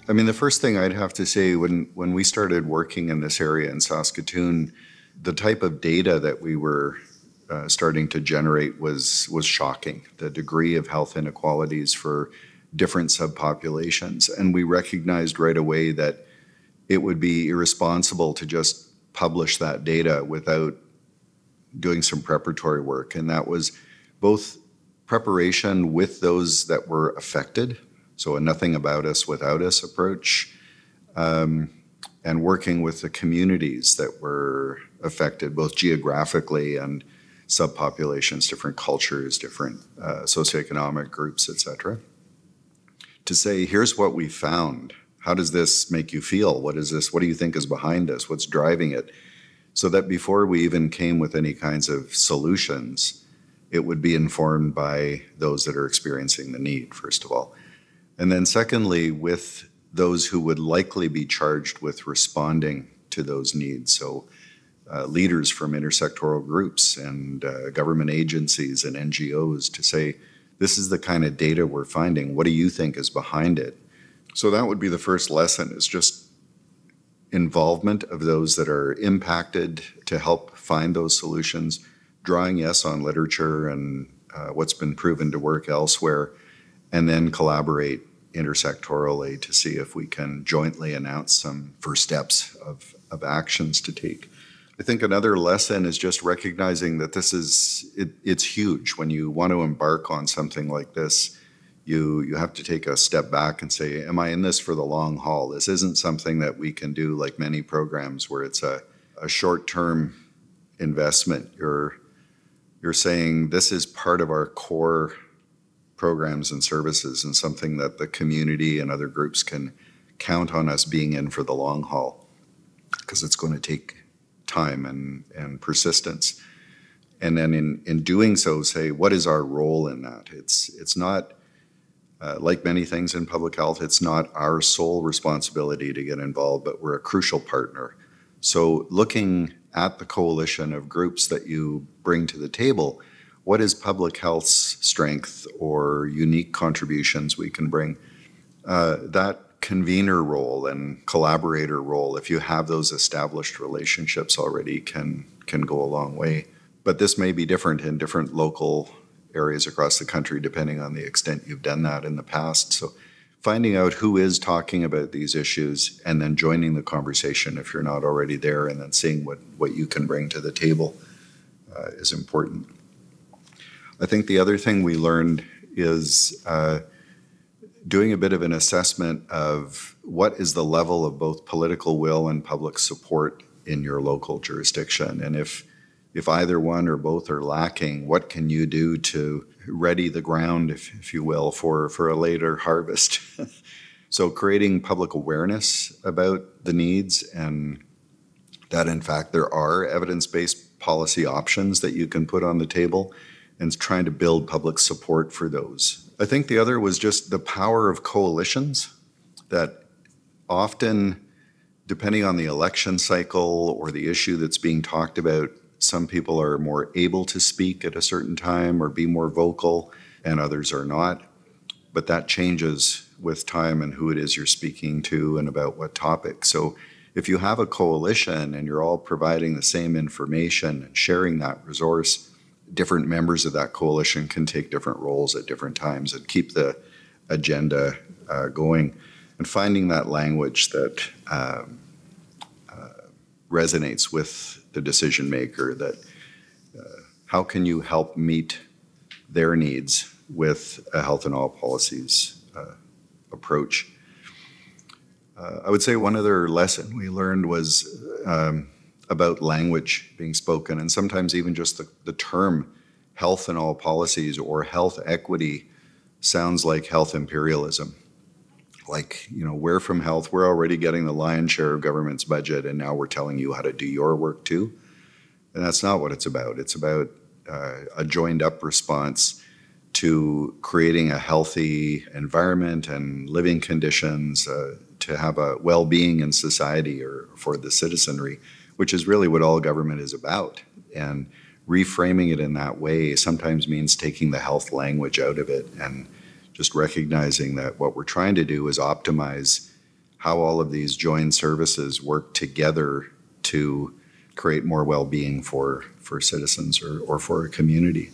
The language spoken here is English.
I mean, the first thing I'd have to say, when we started working in this area in Saskatoon, the type of data that we were starting to generate was shocking. The degree of health inequalities for different subpopulations. And we recognized right away that it would be irresponsible to just publish that data without doing some preparatory work. And that was both preparation with those that were affected, so a nothing about us without us approach, and working with the communities that were affected, both geographically and subpopulations, different cultures, different socioeconomic groups, etc. To say, here's what we found. How does this make you feel? What is this? What do you think is behind this? What's driving it? So that before we even came with any kinds of solutions, it would be informed by those that are experiencing the need, first of all. And then secondly, with those who would likely be charged with responding to those needs. So leaders from intersectoral groups and government agencies and NGOs to say, this is the kind of data we're finding. What do you think is behind it? So that would be the first lesson, is just involvement of those that are impacted to help find those solutions, drawing, yes, on literature and what's been proven to work elsewhere, and then collaborate intersectorally to see if we can jointly announce some first steps of actions to take. I think another lesson is just recognizing that it's huge. When you want to embark on something like this, you have to take a step back and say, am I in this for the long haul? This isn't something that we can do like many programs where it's a short-term investment. You're saying this is part of our core programs and services and something that the community and other groups can count on us being in for the long haul, because it's going to take time and persistence. And then in doing so, say, what is our role in that? It's not, like many things in public health, it's not our sole responsibility to get involved, but we're a crucial partner. So looking at the coalition of groups that you bring to the table, what is public health's strength or unique contributions we can bring? That convener role and collaborator role, if you have those established relationships already, can go a long way. But this may be different in different local areas across the country, depending on the extent you've done that in the past. So finding out who is talking about these issues and then joining the conversation if you're not already there, and then seeing what you can bring to the table is important. I think the other thing we learned is doing a bit of an assessment of what is the level of both political will and public support in your local jurisdiction. And if either one or both are lacking, what can you do to ready the ground, if you will, for a later harvest? So creating public awareness about the needs, and that in fact there are evidence-based policy options that you can put on the table, and trying to build public support for those. I think the other was just the power of coalitions, that often, depending on the election cycle or the issue that's being talked about, some people are more able to speak at a certain time or be more vocal, and others are not. But that changes with time and who it is you're speaking to and about what topic. So if you have a coalition and you're all providing the same information and sharing that resource, different members of that coalition can take different roles at different times and keep the agenda going, and finding that language that resonates with the decision maker, that how can you help meet their needs with a health and all policies approach. I would say one other lesson we learned was about language being spoken, and sometimes even just the term health and all policies or health equity sounds like health imperialism. Like, we're from health, we're already getting the lion's share of government's budget, and now we're telling you how to do your work too. And that's not what it's about. It's about a joined up response to creating a healthy environment and living conditions to have a well-being in society or for the citizenry, which is really what all government is about. And reframing it in that way sometimes means taking the health language out of it and just recognizing that what we're trying to do is optimize how all of these joined services work together to create more well-being for citizens or for a community.